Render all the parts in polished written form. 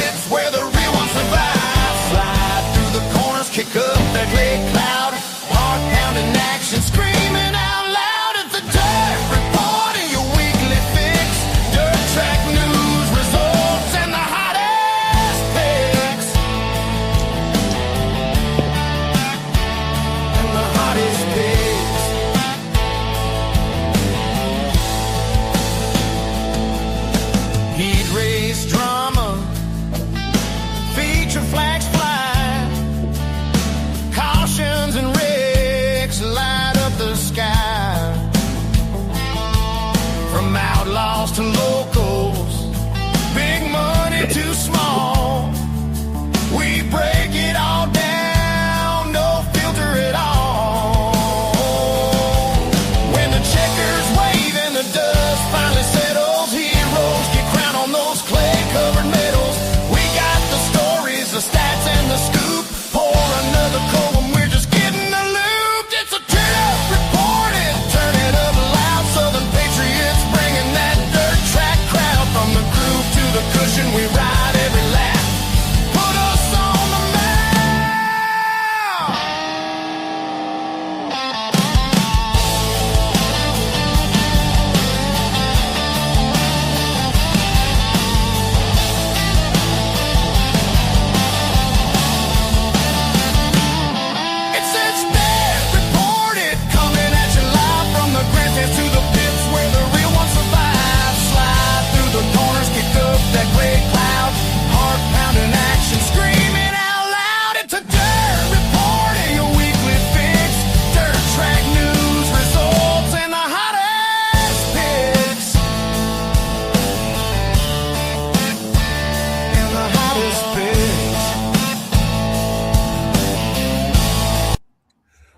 pits where the real ones survive. Slide through the corners, kick up that clay cloud. Heart pounding action, screaming out loud. It's the Dirt Report and your weekly fix. Dirt track news, results, and the hottest picks. And the hottest picks. Heat race drama, feature flags fly, cautions and wrecks light up the sky. From outlaws to locals, big money to small, we break it all down, no filter at all. When the checkers wave and the dust finally settles, heroes get crowned on those clay-covered medals. We got the stories, the stats, and the scoop. Pour another cold one, we're just getting the loop. It's a turn-up report and turn it up loud. Southern patriots bringing that dirt track crowd. From the groove to the cushion, we ride every lap. Put us on the map. It's Dirt Reported, coming at you live from the grandstands to the pits where the real ones survive. Slide through the corners, kick up that gray cloud. Heart pounding action, screaming out loud. It's a Dirt Report and your weekly fix. Dirt track news, results, and the hottest picks. And the hottest picks.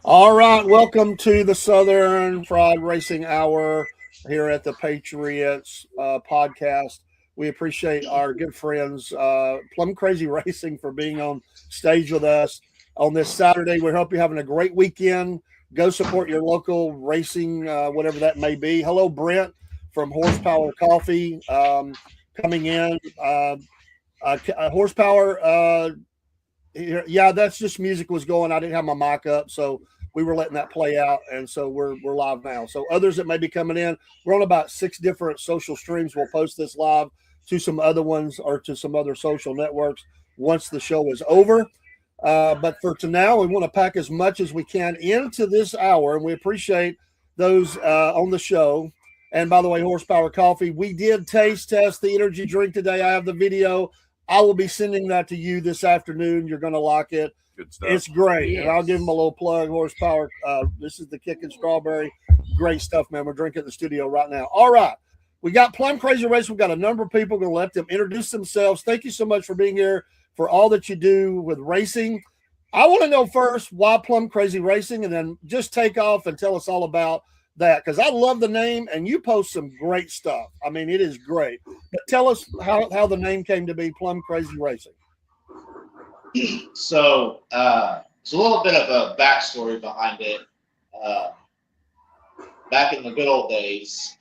All right, welcome to the Southern Fried Racing Hour here at the Patriots podcast. We appreciate our good friends, Plum Crazy Racing, for being on stage with us on this Saturday. We hope you're having a great weekend. Go support your local racing, whatever that may be. Hello, Brent from Horsepower Coffee coming in. Horsepower, yeah, that's just music was going. I didn't have my mic up, so we were letting that play out, and so we're live now. So others that may be coming in, we're on about 6 different social streams. We'll post this live to some other ones or to some other social networks once the show is over. But for now, we want to pack as much as we can into this hour, and we appreciate those on the show. And by the way, Horsepower Coffee, we did taste test the energy drink today. I have the video. I will be sending that to you this afternoon. You're going to like it. Good stuff. It's great. Yes. And I'll give them a little plug. Horsepower. This is the Kickin' Strawberry. Great stuff, man. We're drinking in the studio right now. All right. We got Plum Crazy Racing. We've got a number of people. Going to let them introduce themselves. Thank you so much for being here, for all that you do with racing. I want to know first why Plum Crazy Racing, and then just take off and tell us all about that, because I love the name and you post some great stuff. I mean, it is great. But tell us how the name came to be Plum Crazy Racing. So it's a little bit of a backstory behind it. Back in the good old days,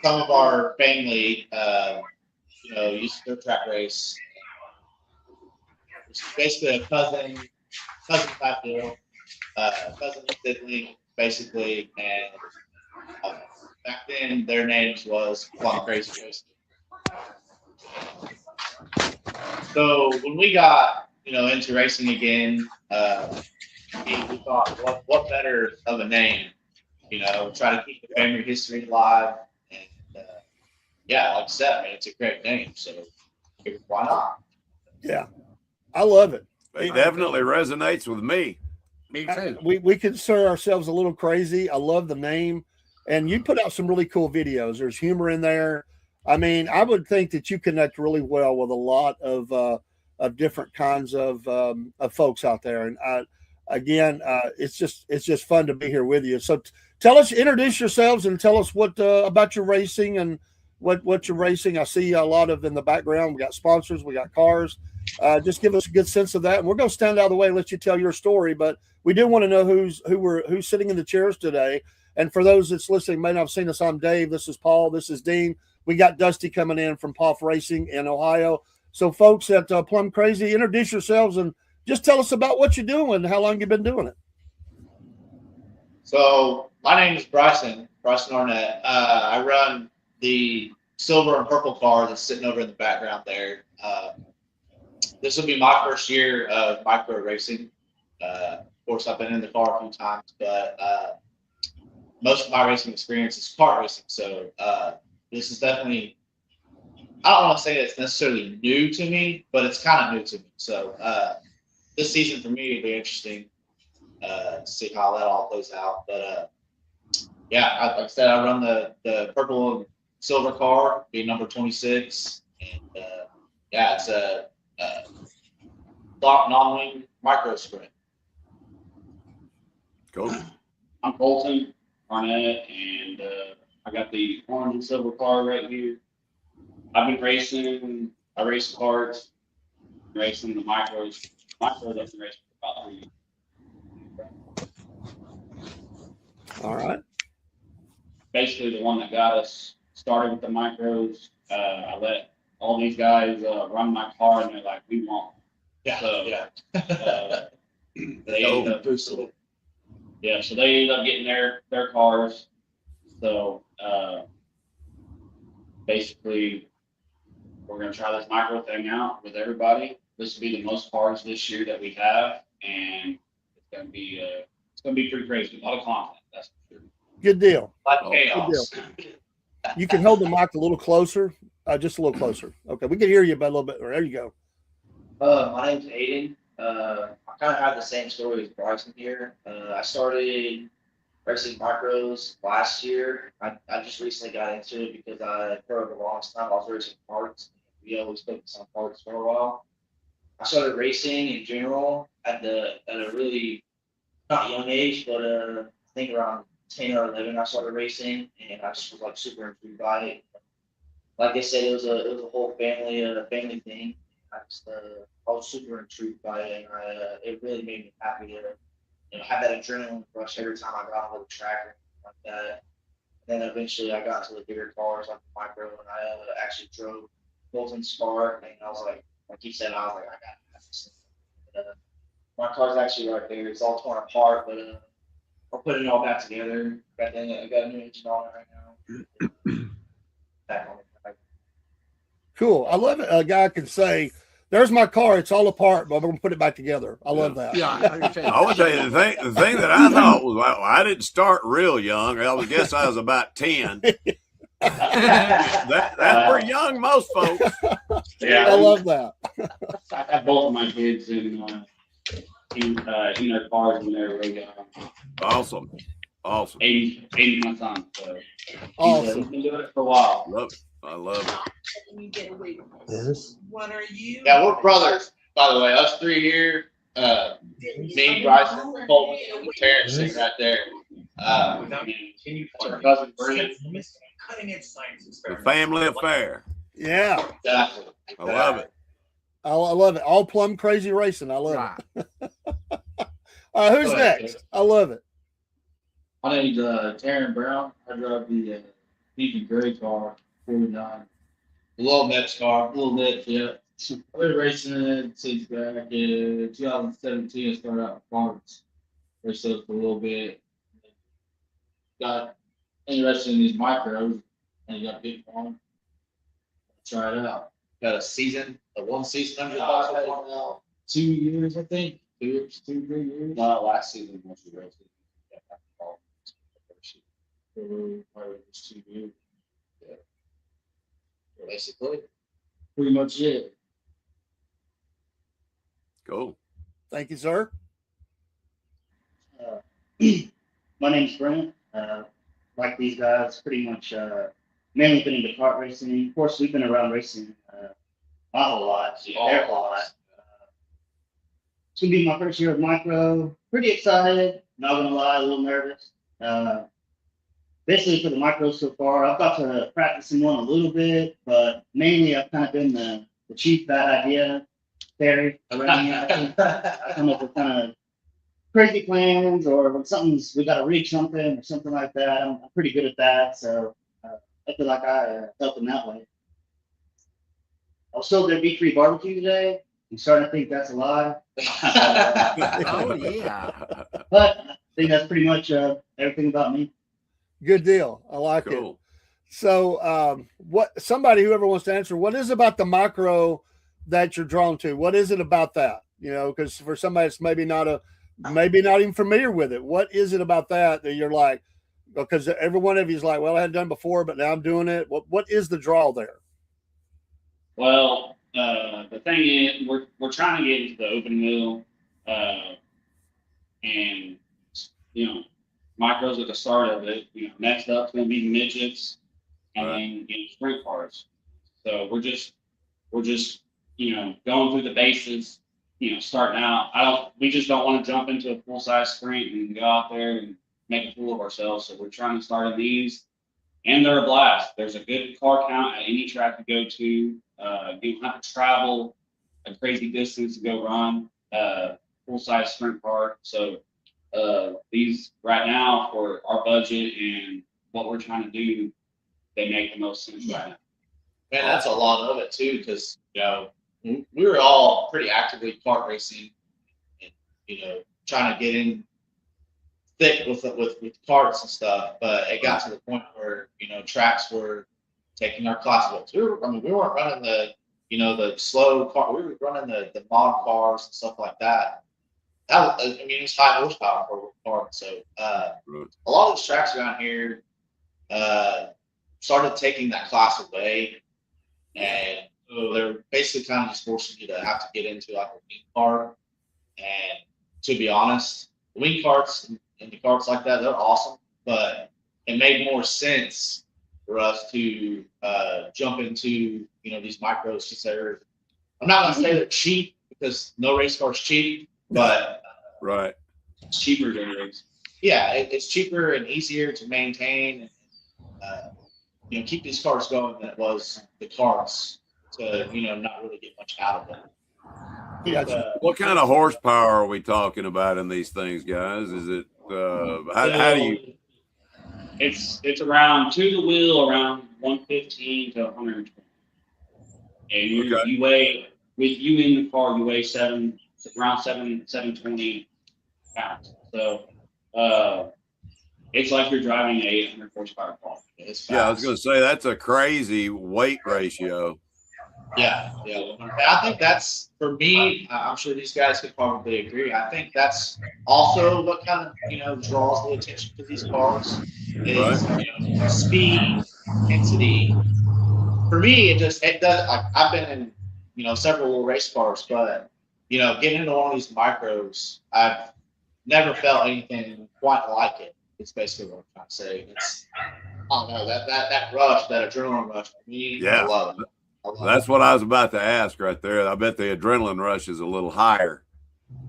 some of our family, used to go track race. It's basically a cousin type deal, cousin and sibling, basically. And back then, their names was Plum Crazy Racing. So when we got, into racing again, we thought, what better of a name, try to keep the family history alive. And like I said, it's a great name. So why not? Yeah, I love it. It definitely resonates with me. Me too. We consider ourselves a little crazy. I love the name. And you put out some really cool videos. There's humor in there. I mean, I would think that you connect really well with a lot of different kinds of folks out there. And it's just fun to be here with you. So introduce yourselves and tell us what about your racing and what you're racing. I see a lot of in the background. We got sponsors, we got cars. Just give us a good sense of that. And we're going to stand out of the way and let you tell your story. But we do want to know who's sitting in the chairs today. And for those that's listening, may not have seen us, I'm Dave. This is Paul. This is Dean. We got Dusty coming in from Poff Racing in Ohio. So, folks at Plum Crazy, introduce yourselves and just tell us about what you're doing and how long you've been doing it. So my name is Bryson Arnett. I run the silver and purple car that's sitting over in the background there. This will be my first year of micro racing. Of course, I've been in the car a few times, but most of my racing experience is kart racing. So this is definitely, I don't want to say it's necessarily new to me, but it's kind of new to me. So this season for me will be interesting to see how that all plays out. But yeah, like I said, I run the purple and silver car, be number 26, and yeah, it's a non-wing micro sprint. Cool. I'm Colton Arnett, and I got the orange and silver car right here. I've been racing. I race karts, racing the micros. Micros I've been racing for about 3 years. All right. Basically, the one that got us started with the micros. I let all these guys run my car, and they're like, "We want." Yeah, So, yeah. They ended up, yeah, so they ended up getting their cars. So basically, we're gonna try this micro thing out with everybody. This will be the most cars this year that we have, and it's gonna be pretty crazy. A lot of content, that's for sure. Good deal. Like Oh, chaos. You can hold the mic a little closer, just a little closer. Okay, we can hear you by a little bit. There you go. My name's Aiden. I kind of have the same story as Bryson here. I started racing micros last year. I just recently got into it because for the longest time I was racing parts. We always focused on parts for a while. I started racing in general at a really not young age, but I think around 10 or 11 I started racing, and I just was like super intrigued by it. Like I said, it was a whole family thing. I was super intrigued by it, and it really made me happy to have that adrenaline rush every time I got on the track or anything like that. And then eventually I got to the bigger cars like the micro, and I actually drove Colton's car, and I was like you said, I was like, I got this. My car's actually right there. It's all torn apart, but I'll put it all back together. I got a new engine on it right now. Back on it. Cool. I love it. A guy can say, "There's my car. It's all apart, but I'm going to put it back together." I love that. I would tell you the thing that I thought was, well, I didn't start real young. I guess I was about 10. That's pretty young, most folks. Yeah, I love that. I have both of my kids in their cars when they're really young. Awesome. 80 my son. So Awesome. he's been doing it for a while. Love it. I love it. When you get away from Yes. What are you? Yeah, we're brothers, by the way. Us three here, me, Bryson, Colton, and Terrence sitting right there. Our cousin Brent. Cutting edge science The family affair. Yeah. Exactly. I love it. I love it. All Plum Crazy Racing. I love it. Who's next? I love it. My name's Taryn Brown. I drive the Beacon Gray car, 49. The little Mets car. Little bit, yeah. I've been racing it since back in 2017. I started out in parts. Raced those for a little bit. Got interested in these micros, and got big on. Try it out. Got a one season under the Uh, belt. 2 years, I think. 3 years. No, last season once we raced it. Probably just 2 years. Basically. Pretty much it. Cool. Thank you, sir. My name's Brent. Like these guys, pretty much mainly been into kart racing. Of course, we've been around racing a whole lot. There a lot. It's gonna be my first year of micro. Pretty excited. Not gonna lie, a little nervous. Basically for the micro so far, I've got to practice in one a little bit, but mainly I've kind of been the chief bad idea fairy around here. I come up with kind of crazy plans, or when we got to reach something or something like that. I'm pretty good at that. So I feel like I help in that way. I was told there'd be free barbecue today. I'm starting to think that's a lie. Oh yeah. But I think that's pretty much everything about me. Good deal. I like it. Cool. So, whoever wants to answer, what is it about the micro that you're drawn to? What is it about that? Because for somebody that's maybe not even familiar with it, what is it about that you're like, because every one of you is like, well, I hadn't done before, but now I'm doing it. What is the draw there? Well, the thing is, we're trying to get into the open wheel, and micros at the start of it. Next up's going to be midgets, and then sprint cars. So we're just going through the bases. Starting out. We just don't want to jump into a full size sprint and go out there and make a fool of ourselves. So we're trying to start in these, and they're a blast. There's a good car count at any track you go to. You don't have to travel a crazy distance to go run full size sprint car. So these right now for our budget and what we're trying to do, they make the most sense right now. Man, that's a lot of it too, because we were all pretty actively kart racing, and trying to get in thick with karts and stuff. But it got to the point where tracks were taking our classes. We weren't running the slow car. We were running the mod cars and stuff like that. It's high horsepower for a car. So a lot of these tracks around here started taking that class away, and they're basically kind of just forcing you to have to get into like a wing kart. And to be honest, the wing karts and the karts like that, they're awesome, but it made more sense for us to jump into these micros, because I'm not going to say they're cheap, because no race car is cheap, but right, it's cheaper than race. Yeah, it's cheaper and easier to maintain, and keep these cars going than it was the karts to not really get much out of it. Yeah. What kind of horsepower are we talking about in these things, guys? Is it how do you? It's around to the wheel around 115 to 120, and you weigh, with you in the car, you weigh around 720 pounds. So it's like you're driving an 800 horsepower car. Yeah, I was going to say that's a crazy weight ratio. Yeah. I think that's, for me, I'm sure these guys could probably agree. I think that's also what kind of draws the attention to these cars is speed, intensity. For me, it does. Like, I've been in several little race cars, but getting into one of these micros, I've never felt anything quite like it. It's basically what I'm trying to say. It's, I don't know, that rush, that adrenaline rush. For me, I love it. That's what I was about to ask right there. I bet the adrenaline rush is a little higher.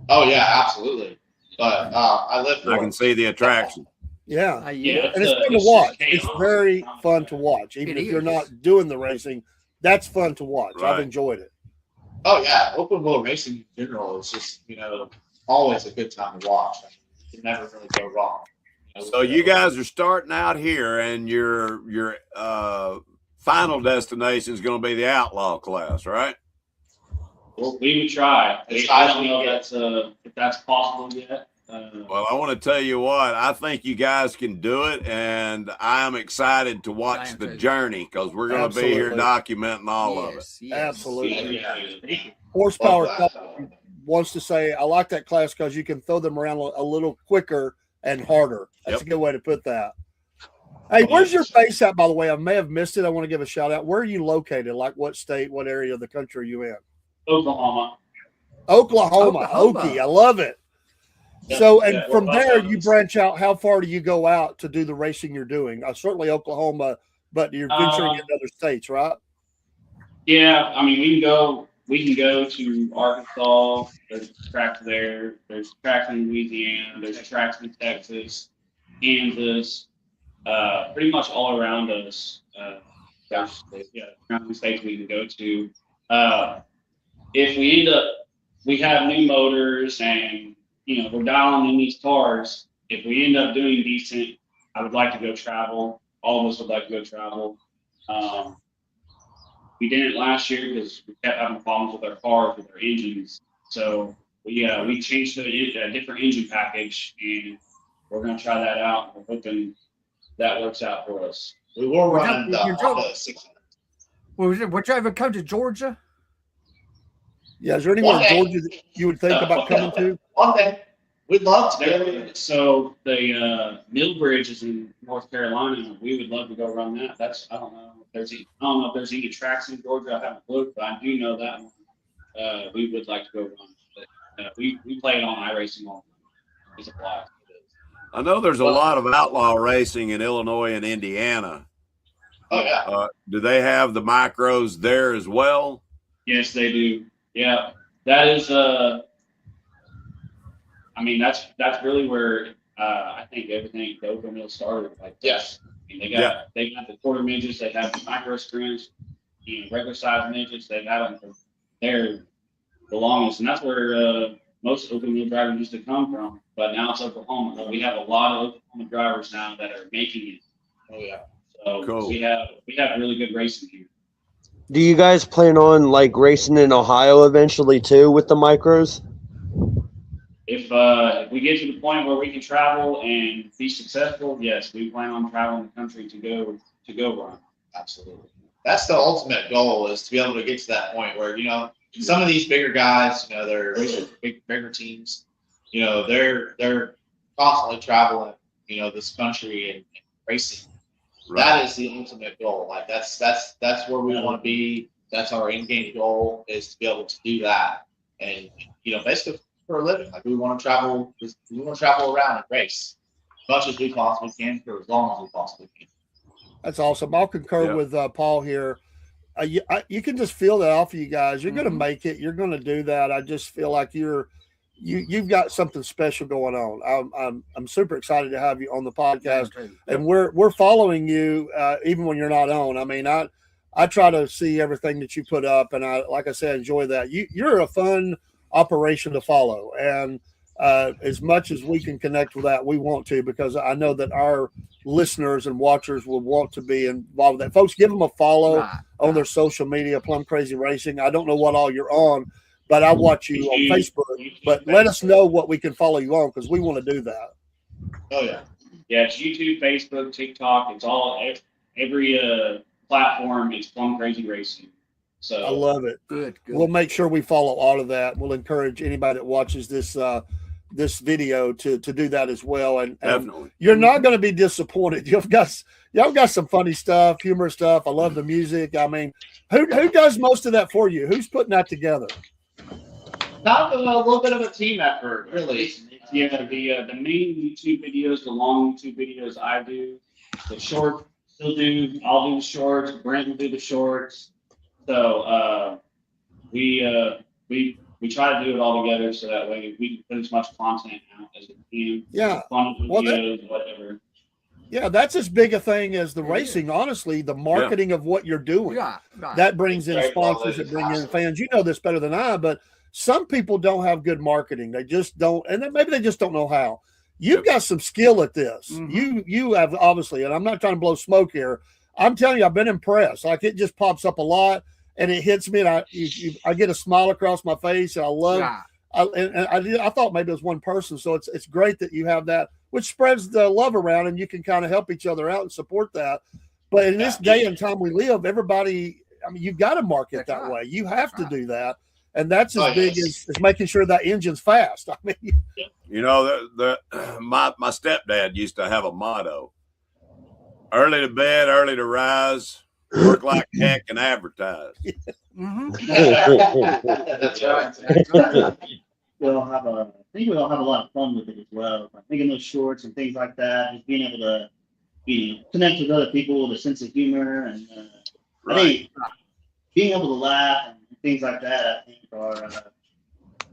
Oh yeah, absolutely. But I live for it. I can see the attraction. Yeah. Yeah, And it's fun to watch. It's very fun to watch. Even if you're not doing the racing, that's fun to watch. Right. I've enjoyed it. Oh yeah, open wheel racing in general is just always a good time to watch. You can never really go wrong. So you guys are starting out here, and your final destination is going to be the outlaw class, right? Well, we would try. I don't know if that's possible yet. Well, I want to tell you what, I think you guys can do it, and I'm excited to watch the journey, because we're going to be here documenting all of it. Yes. Absolutely. Yeah. Horsepower wants to say, I like that class because you can throw them around a little quicker and harder. That's a good way to put that. Hey, where's your base at, by the way? I may have missed it. I want to give a shout out. Where are you located? Like what state, what area of the country are you in? Oklahoma. Okie, I love it. So, and from there, you branch out. How far do you go out to do the racing you're doing? Certainly Oklahoma, but you're venturing into other states, right? Yeah, I mean, we can go to Arkansas. There's tracks there. There's tracks in Louisiana. There's tracks in Texas, Kansas, pretty much all around us. Around the states we can go to. If we have new motors and we're dialing in these cars. If we end up doing decent, I would like to go travel. All of us would like to go travel. We didn't last year because we kept having problems with our cars, with our engines. So we changed to a different engine package, and we're going to try that out. We're hoping that works out for us. We were Was running that- the you're Honda talking- 600. Would you ever come to Georgia? Yeah, is there anywhere in One day. Georgia that you would think about coming to? One day. We'd love to go. So the Mill Bridge is in North Carolina. We would love to go run that. I don't know if there's any tracks in Georgia. I haven't looked, but I do know that one. We would like to go run. But, we play it on iRacing all the time. It's a blast. I know there's a lot of outlaw racing in Illinois and Indiana. Oh yeah. Do they have the micros there as well? Yes, they do. Yeah, that is. I mean, that's really where I think everything the open wheel started. Like Yes. I mean, they got the quarter midgets, they have the micro sprints, regular size midgets. They've had them for their the longest, and that's where most open wheel drivers used to come from. But now it's Oklahoma. We have a lot of Oklahoma drivers now that are making it. Oh yeah. So Cool. we have really good racing here. Do you guys plan on like racing in Ohio eventually too with the micros? If we get to the point where we can travel and be successful, yes, we plan on traveling the country to go run. Absolutely. That's the ultimate goal, is to be able to get to that point where, some of these bigger guys, they're bigger teams, they're constantly traveling, this country and racing. Right. That is the ultimate goal. Like that's where we want to be. That's our in-game goal, is to be able to do that. And, basically for a living, like we want to travel around and race as much as we possibly can for as long as we possibly can. That's awesome. I'll concur with Paul here. You can just feel that off of you guys. You're going to make it. You're going to do that. I just feel like you've got something special going on. I'm super excited to have you on the podcast, and we're following you even when you're not on. I mean, I try to see everything that you put up, and like I said, enjoy that. You're a fun operation to follow, and as much as we can connect with that, we want to, because I know that our listeners and watchers will want to be involved with that. Folks, give them a follow on their social media, Plum Crazy Racing. I don't know what all you're on, but I watch you on Facebook. But let us know what we can follow you on, because we want to do that. Oh yeah. Yeah, it's YouTube, Facebook, TikTok. It's all every platform. It's Plum Crazy Racing. So I love it. Good. We'll make sure we follow all of that. We'll encourage anybody that watches this video to do that as well. And Definitely. You're not going to be disappointed. Y'all got some funny stuff, humorous stuff. I love the music. I mean, who does most of that for you? Who's putting that together? Not a little bit of a team effort, really. Yeah, the main YouTube videos, the long YouTube videos I do, the short I'll do the shorts. Brent will do the shorts. So we try to do it all together, so that way we can put as much content out as we can. Yeah. Fun videos, whatever. Yeah, that's as big a thing as the racing. Honestly, the marketing of what you're doing. Yeah, right. That brings in sponsors, that bring in fans. You know this better than I, but some people don't have good marketing. They just don't, and then maybe they just don't know how. You've got some skill at this. You have, obviously, and I'm not trying to blow smoke here. I'm telling you, I've been impressed. Like, it just pops up a lot, and it hits me, and I get a smile across my face, and I love. I thought maybe it was one person, so it's great that you have that, which spreads the love around, and you can kind of help each other out and support that. But in this day and time we live, everybody, I mean, you've got to market that way. You have to do that, and that's as big as making sure that engine's fast. I mean, my stepdad used to have a motto: early to bed, early to rise, work like heck, and advertise. That's right. I think we'll have a lot of fun with it as well. Like making those shorts and things like that, just being able to, connect with other people with a sense of humor, and I think being able to laugh and things like that, I think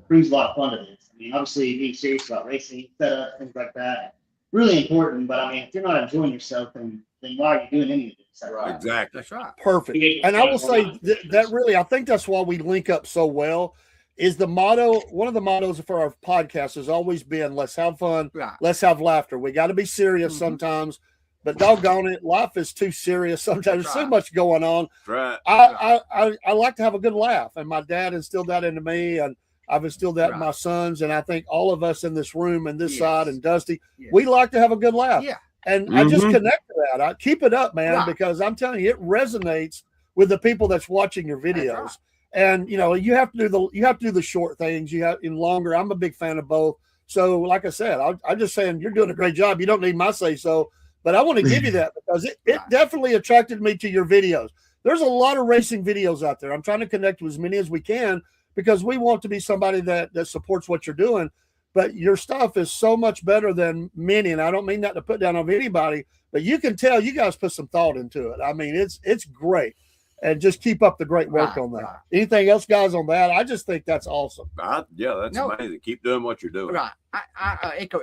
brings a lot of fun to this. I mean, obviously being serious about racing, setup, things like that, really important. But I mean, if you're not enjoying yourself, then why are you doing any of this? Right. Exactly. That's right. perfect. And I will say that really, I think that's why we link up so well. Is the motto, one of the mottos for our podcast has always been, let's have fun, let's have laughter. We got to be serious sometimes, But doggone it, life is too serious. Sometimes there's so much going on. Right. I like to have a good laugh, and my dad instilled that into me, and I've instilled that in my sons, and I think all of us in this room and this side and Dusty, we like to have a good laugh. Yeah. And I just connect to that. I keep it up, man, because I'm telling you, it resonates with the people that's watching your videos. And you have to do the short things. You have in longer. I'm a big fan of both. So, like I said, I'm just saying you're doing a great job. You don't need my say so, but I want to give you that because it definitely attracted me to your videos. There's a lot of racing videos out there. I'm trying to connect with as many as we can because we want to be somebody that supports what you're doing. But your stuff is so much better than many, and I don't mean that to put down on anybody, but you can tell you guys put some thought into it. I mean, it's great. And just keep up the great work on that. Anything else, guys, on that? I just think that's awesome. That's amazing. Keep doing what you're doing. Right. I echo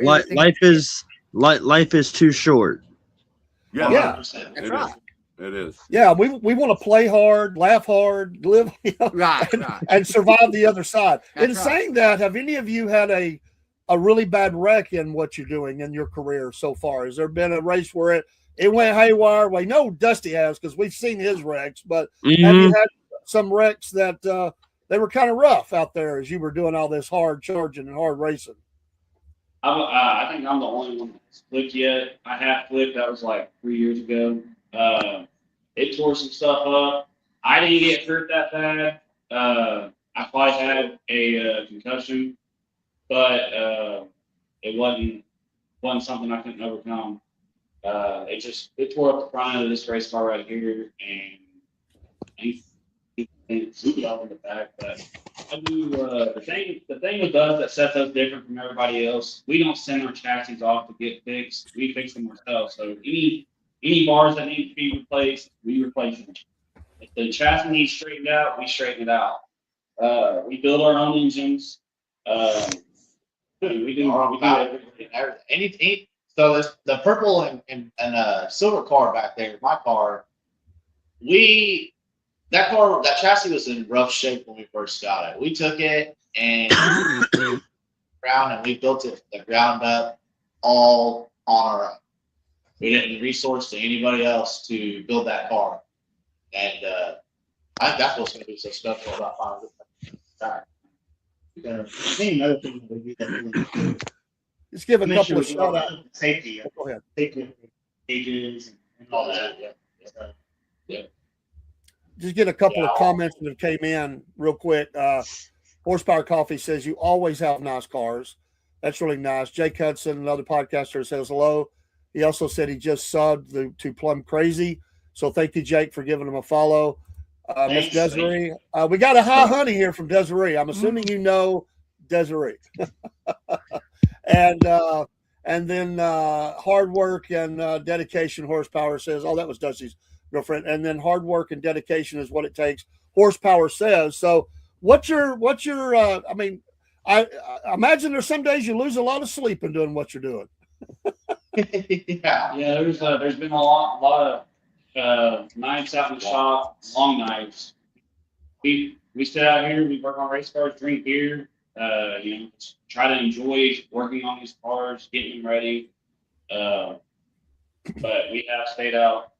life is too short. Yeah. That's right. It is. Yeah, we want to play hard, laugh hard, live, and survive the other side. In saying that, have any of you had a really bad wreck in what you're doing in your career so far? Has there been a race where it went haywire? Well, I know Dusty has because we've seen his wrecks, but have you had some wrecks that they were kind of rough out there as you were doing all this hard charging and hard racing? I think I'm the only one that's flipped yet. I have flipped. That was like 3 years ago. It tore some stuff up. I didn't get hurt that bad. I probably had a concussion, but it wasn't something I couldn't overcome. It tore up the front of this race car right here, and it's all in the back. But I do the thing with us that sets us different from everybody else. We don't send our chassis off to get fixed. We fix them ourselves. So any bars that need to be replaced, we replace them. If the chassis needs straightened out, we straighten it out. We build our own engines. We do everything. So this, the purple and silver car back there, my car, that chassis was in rough shape when we first got it. We took it and we built it the ground up all on our own. We didn't resource to anybody else to build that car. And I think that's what's going to be so special about Final. I think another thing that we do just give a couple of shout outs. Safety. Go ahead. Safety pages and all that. Yeah. Just get a couple of comments that came in real quick. Horsepower Coffee says you always have nice cars. That's really nice. Jake Hudson, another podcaster, says hello. He also said he just subbed to Plum Crazy. So thank you, Jake, for giving him a follow. Miss Desiree. We got a hi honey here from Desiree. I'm assuming you know Desiree. And then hard work and dedication Horsepower says, oh, that was Dusty's girlfriend. And then hard work and dedication is what it takes. Horsepower says. So what's your I mean, I imagine there's some days you lose a lot of sleep in doing what you're doing. Yeah, there's been a lot of nights out in the shop, long nights. We sit out here, we work on race cars, drink beer, try to enjoy working on these cars, getting them ready. But we have stayed out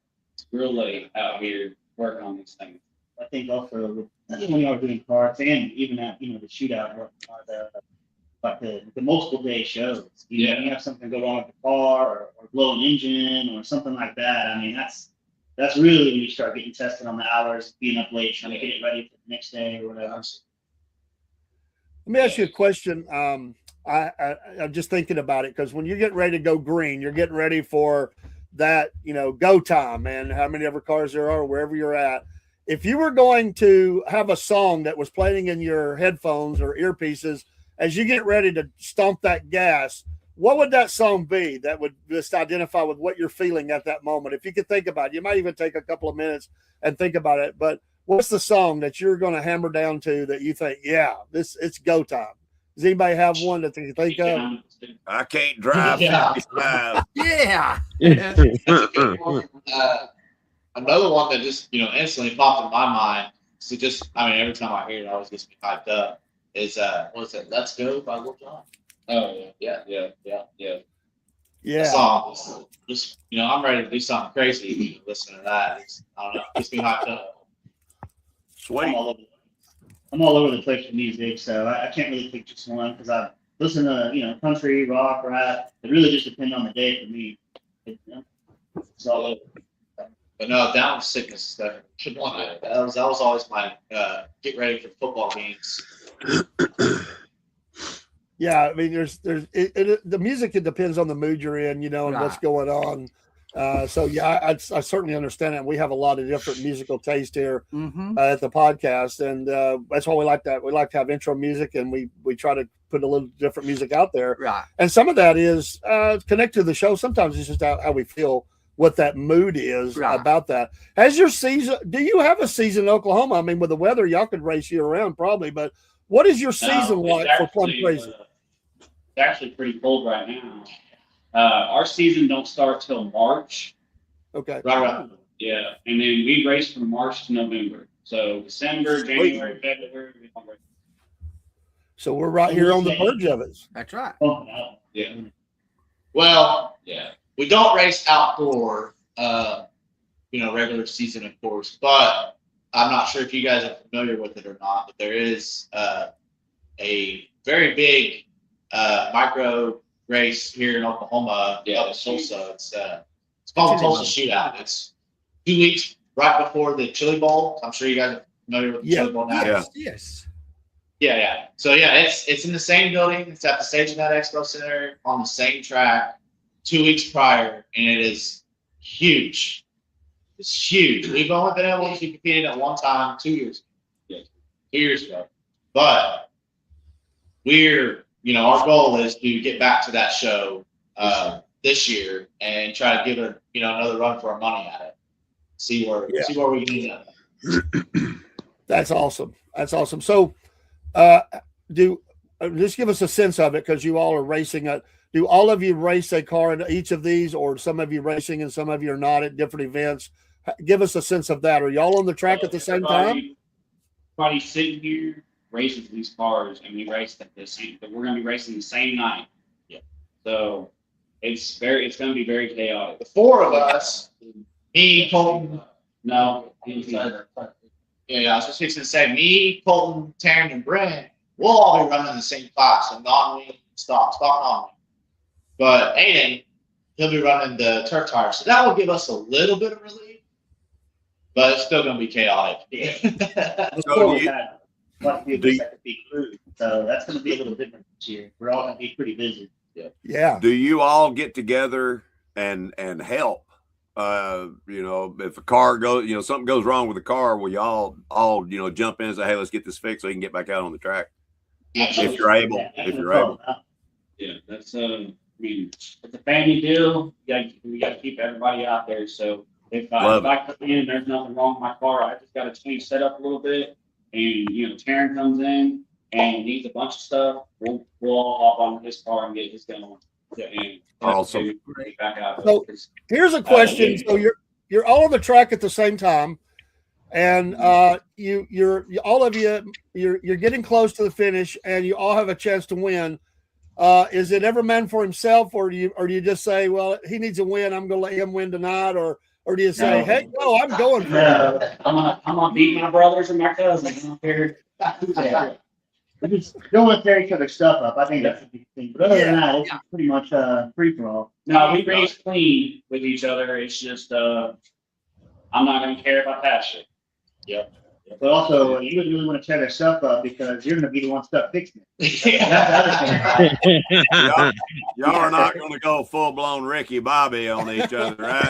real late out here working on these things. I think also when you are doing cars and even at the shootout or the multiple day shows. You have something go wrong with the car or blow an engine or something like that. I mean, that's really when you start getting tested on the hours, being up late, trying to get it ready for the next day or whatever. Let me ask you a question. I'm just thinking about it because when you get ready to go green, you're getting ready for that, go time and how many ever cars there are, wherever you're at. If you were going to have a song that was playing in your headphones or earpieces as you get ready to stomp that gas, what would that song be that would just identify with what you're feeling at that moment? If you could think about it, you might even take a couple of minutes and think about it. But what's the song that you're going to hammer down to that you think, it's go time? Does anybody have one that you think of? I can't drive. Yeah. Another one that just instantly popped in my mind. So every time I hear it, I always gets me hyped up. Is what is it? Let's Go by Lil Jon. Oh yeah. Yeah. That song, just I'm ready to do something crazy. Listening to that, I don't know, gets me hyped up. Sweet. I'm all over the place with music, so I can't really pick just one because I listen to country, rock, rap. It really just depends on the day for me. It's all over. But no, down with sickness stuff. That was always my get ready for football games. Yeah, I mean, the music, it depends on the mood you're in, and what's going on. So yeah, I certainly understand it. We have a lot of different musical taste here at the podcast, and that's why we like that. We like to have intro music, and we try to put a little different music out there. Right. And some of that is connected to the show. Sometimes it's just how we feel, what that mood is about that. Has your season? Do you have a season in Oklahoma? I mean, with the weather, y'all could race year round probably, but what is your season like for Plum Crazy? It's actually pretty cold right now. Our season don't start till March. Okay. Right. Yeah, and then we race from March to November. So December, January, February. So we're right here on the verge of it. That's right. Oh, no. Yeah. Well, yeah, we don't race outdoor, regular season, of course, but I'm not sure if you guys are familiar with it or not, but there is a very big micro race here in Oklahoma. Yeah, Tulsa. It's called the Tulsa Shootout. It's 2 weeks right before the Chili Bowl. I'm sure you guys are familiar with the Chili Bowl now. Yes. Yeah. So yeah, it's in the same building. It's at the StationNet Expo Center on the same track 2 weeks prior, and it is huge. It's huge. We've only been able to compete at one time 2 years ago. 2 years ago. But our goal is to get back to that show this year and try to give it another run for our money at it. See where we can end up. That's awesome. So just give us a sense of it, because you all are racing it. Do all of you race a car in each of these, or some of you racing and some of you are not at different events? Give us a sense of that. Are y'all on the track at the same time? Everybody sitting here races these cars, and we race at the same. But we're going to be racing the same night. Yeah. So it's going to be very chaotic. The four of us, me, Colton. No. Yeah, I was just fixing to say, me, Colton, Taryn, and Brent, we'll all be running the same class, so non-wing, stock non-wing. But Aiden, he'll be running the turf tire, so that will give us a little bit of relief, but it's still going to be chaotic. So that's going to be a little different this year. We're all going to be pretty busy. Yeah. Do you all get together and help? If a car goes, something goes wrong with the car, will y'all all jump in and say, hey, let's get this fixed so you can get back out on the track? If you're able. Yeah, that's it's a family deal. We got to keep everybody out there. So if I come in and there's nothing wrong with my car, I just got to change setup a little bit. And Taryn comes in and needs a bunch of stuff. We'll all hop on his car and get his going. And awesome. Back out. So here's a question. So you're all on the track at the same time, and you're getting close to the finish, and you all have a chance to win. Is it every man for himself, or do you just say, well, he needs a win, I'm going to let him win tonight, or do you say, hey, no, I'm going for it? I'm gonna beat my brothers and my cousins. I don't care. We just don't want to tear each other's stuff up. I think that's the big thing. But other than that, it's pretty much free for all. No, we race clean with each other. It's just I'm not gonna care if I pass it. Yep. But also, you wouldn't really want to tear their stuff up because you're going to be the one stuck fixing it. Y'all are not going to go full blown Ricky Bobby on each other, right?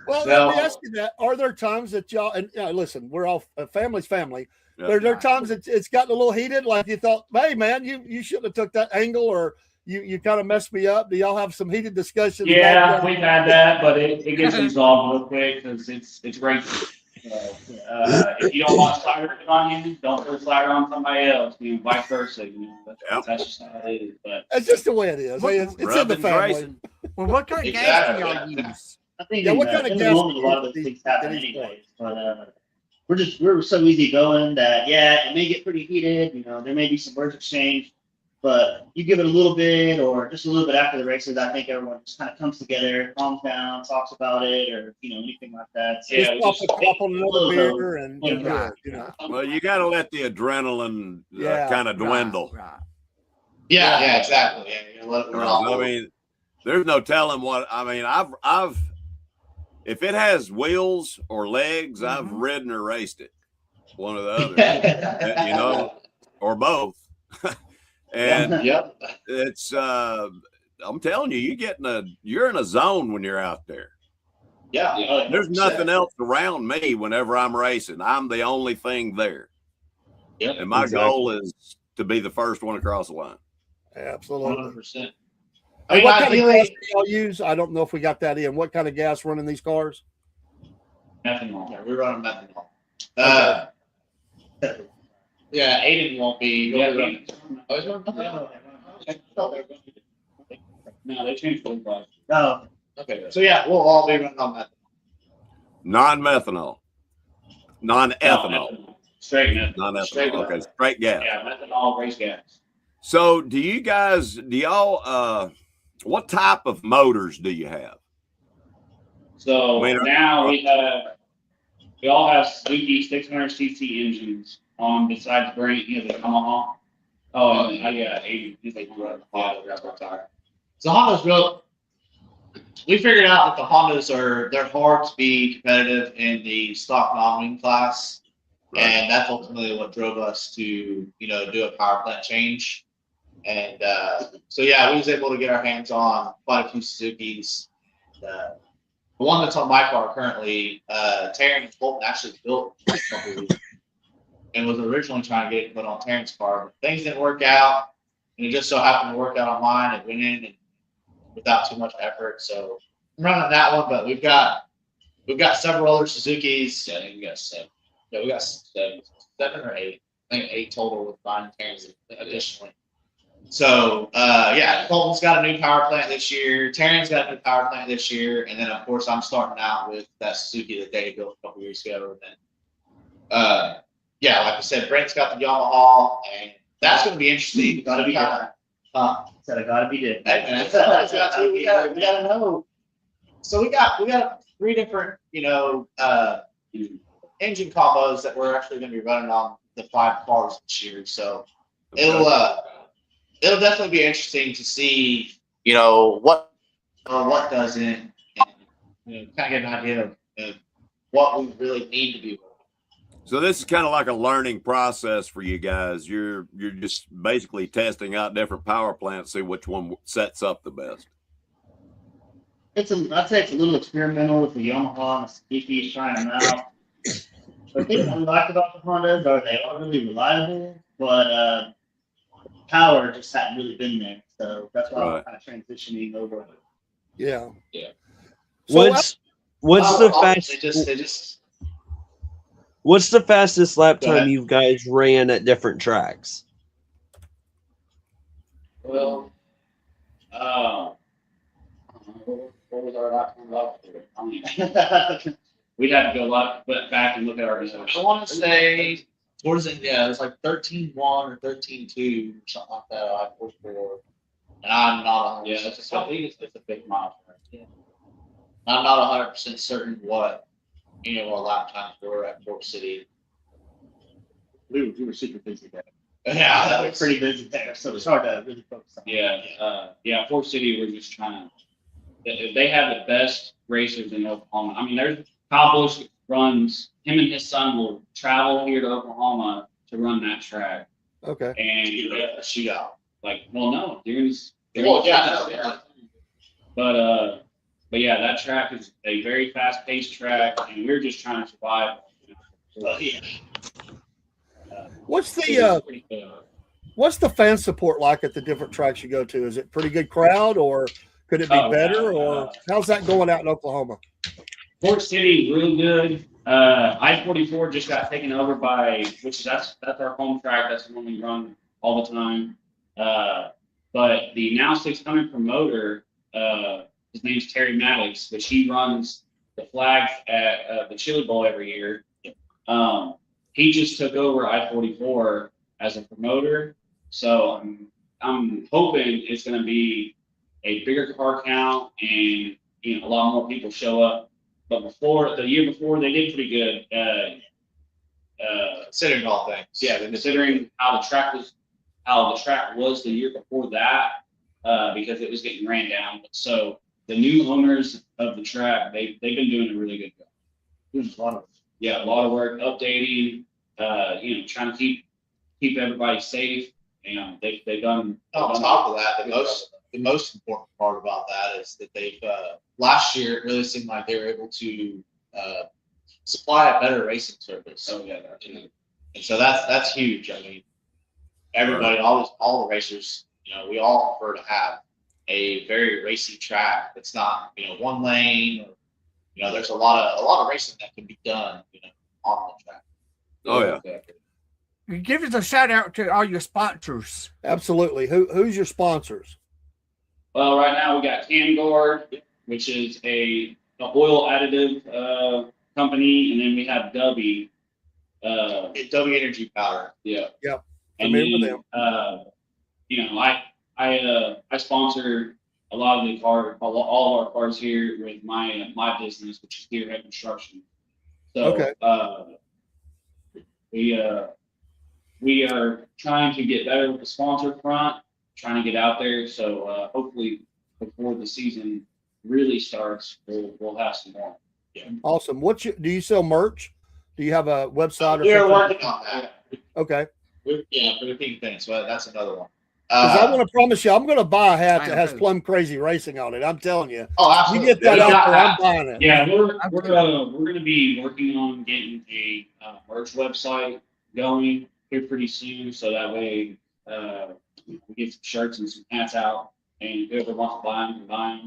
Well, let me ask you that. Are there times that y'all, and listen, we're all family's family. There are times that it's gotten a little heated, like you thought, hey, man, you shouldn't have took that angle, or you kind of messed me up. Do y'all have some heated discussions? Yeah, we've had that, but it gets resolved real quick because it's racing. If you don't want slider on you, don't put a slider on somebody else. Vice versa. That's just how it is. But it's just the way it is. It's in the family. Racing. Well, what kind of gas do y'all use? I think what kind of gas? A lot of those things happen anyways, but we're so easy going that it may get pretty heated. There may be some words exchanged. But you give it a little bit, or just a little bit after the races, I think everyone just kind of comes together, calms down, talks about it, or anything like that. So, Yeah, Just pop on another beer and Yeah. you're good. You know. Well, you got to let the adrenaline Yeah. kind of dwindle. Right. Yeah, exactly. Yeah, let it I mean, there's no telling what. I mean, I've if it has wheels or legs, I've ridden or raced it, one or the other, or both. And Yep. it's I'm telling you, you're in a zone when you're out there. Yeah. There's nothing else around me whenever I'm racing. I'm the only thing there. Yep. And my goal is to be the first one across the line. Absolutely. 100%. Hey, what kind of gas do y'all use? I don't know if we got that in. What kind of gas running these cars? Methanol. Yeah, we're running methanol. Okay. Yeah, Aiden won't be. No, they changed the price. Oh, Okay. So yeah, we'll all be running on methanol. Non-methanol. Non-ethanol. Straight methanol. Non-ethanol. Okay, straight gas. Yeah, methanol, race gas. So do y'all, what type of motors do you have? So I mean, now we all have Suzuki 600cc engines on besides Brent, the Yamaha. Oh, and I got 80. He's like, So Honda's real. We figured out that the Hondas they're hard to be competitive in the stock non-wing class, and that's ultimately what drove us to do a power plant change. And so yeah, we was able to get our hands on quite a few Suzukis. The one that's on my car currently, Terrence Bolton actually built a couple weeks and was originally trying to get it put on Terrence's car, but things didn't work out, and it just so happened to work out on mine. It went in and without too much effort. So I'm running that one, but we've got several other Suzukis. Yeah, I think we got 7. Yeah, we got 7 or 8. I think 8 total with mine and Terrence additionally. So yeah, Colton's got a new power plant this year. Terrence got a new power plant this year, and then of course I'm starting out with that Suzuki that Dave built a couple years ago. And then yeah, like I said, Brent's got the Yamaha, and that's going to be interesting. Gotta be said I gotta be different. Hey, man, we gotta know. So we got 3 different engine combos that we're actually going to be running on the 5 cars this year. So it'll definitely be interesting to see what doesn't, and kind of get an idea of what we really need to be. So this is kind of like a learning process for you guys. You're just basically testing out different power plants, see which one sets up the best. I'd say it's a little experimental with the Yamaha and the Suzuki, trying them out. The thing I like about the Hondas are they are really reliable, but power just hadn't really been there. So that's why I'm kind of transitioning over. Yeah. So what's the fastest? What's the fastest lap time you guys ran at different tracks? Well, what was our lap time? We'd have to go back and look at our results. I want to say towards it, yeah, it was like 13-1 or 13-2, something like that. I pushed for, and I'm not. Yeah, it's a big mile. Yeah. I'm not 100% certain what our lap times were at Fort City. We were super busy there. Yeah, that was pretty busy there, so it's hard to really focus on. Yeah, Fort City, we're just trying to. They have the best racers in Oklahoma. I mean, there's Kyle Busch runs. Him and his son will travel here to Oklahoma to run that track. Okay. And a shootout. But yeah, that track is a very fast-paced track, and we're just trying to survive. What's the fan support like at the different tracks you go to? Is it pretty good crowd, or could it be better, or how's that going out in Oklahoma? Fort City, really good. I-44 just got taken over that's our home track. That's the one we run all the time. But the Now 600 promoter, his name's Terry Maddox, but he runs the flag at the Chili Bowl every year. He just took over I-44 as a promoter. So I'm hoping it's going to be a bigger car count and a lot more people show up. But the year before, they did pretty good. Considering all things. Yeah, considering how the track was the year before that, because it was getting ran down. So the new owners of the track, they've been doing a really good job. There's a lot of A lot of work updating, trying to keep everybody safe. They've done. On top of that, the most important part about that is that they've last year it really seemed like they were able to supply a better racing service. Oh yeah, and so that's huge. I mean, everybody, all the racers, we all prefer to have a very racy track that's not one lane. Or, there's a lot of racing that can be done on the track. Oh yeah. Give us a shout out to all your sponsors. Absolutely. Who's your sponsors? Well, right now we got CanGuard, which is a oil additive company, and then we have W. W Energy Powder. Yeah. Yep. And then, I sponsor a lot of all of our cars here with my business, which is Gearhead Construction. So Okay. we are trying to get better with the sponsor front, trying to get out there. So hopefully before the season really starts, we'll have some more. Yeah. Awesome. Do you sell merch? Do you have a website or We're something? working on that. Okay. For the pink things, but that's another one. Because I want to promise you, I'm going to buy a hat that has Plum Crazy Racing on it. I'm telling you. Oh, absolutely. You get that out there, I'm buying it. Yeah, we're going to be working on getting a merch website going here pretty soon, so that way we get some shirts and some hats out, and whoever wants to buy them can buy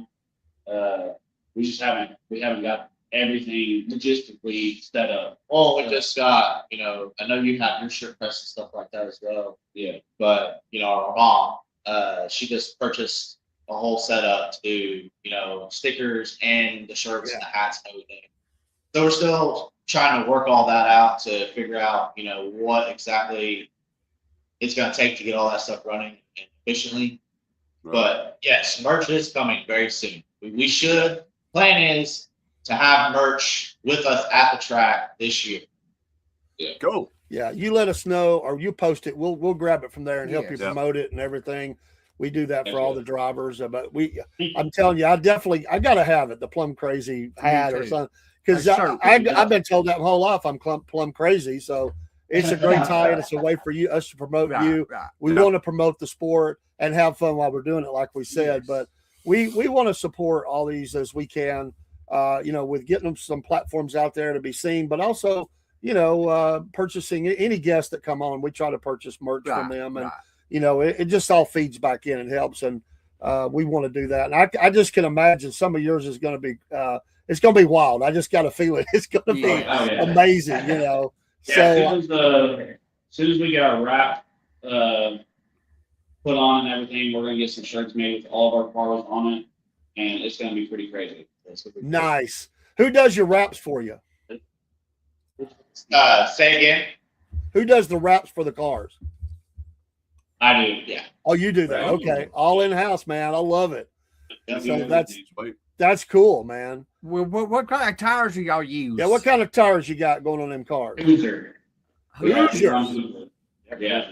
them. We haven't got everything logistically set up. Well, we just got, I know you have your shirt press and stuff like that as well. Yeah. But, our mom, she just purchased a whole setup to do, stickers and the shirts and the hats and everything. So we're still trying to work all that out to figure out, what exactly it's going to take to get all that stuff running efficiently. Right. But yes, merch is coming very soon. We should. Plan is to have merch with us at the track this year. Yeah. Cool. Yeah, you let us know, or you post it. We'll grab it from there and help you promote it and everything. We do that for all the drivers. But I'm telling you, I gotta have it. The Plum Crazy hat or something, because I've been told that my whole life I'm Plum Crazy. So it's a great tie, and it's a way for us to promote you. Right. We want to promote the sport and have fun while we're doing it, like we said. Yes. But we want to support all these as we can. With getting them some platforms out there to be seen, but also, purchasing any guests that come on, we try to purchase merch from them, and it just all feeds back in and helps, and we want to do that. And I just can imagine some of yours is going to be it's going to be wild. I just got a feeling it's going to be amazing. So as soon as we get our wrap put on and everything, we're going to get some shirts made with all of our cars on it, and it's going to be pretty crazy. Nice. Who does your wraps for you? Say again. Who does the wraps for the cars? I do. Yeah. Oh, you do that. Okay. All in house, man. I love it. So that's cool, man. Well, what kind of tires do y'all use? Yeah. What kind of tires you got going on them cars? Hoosier. Yeah.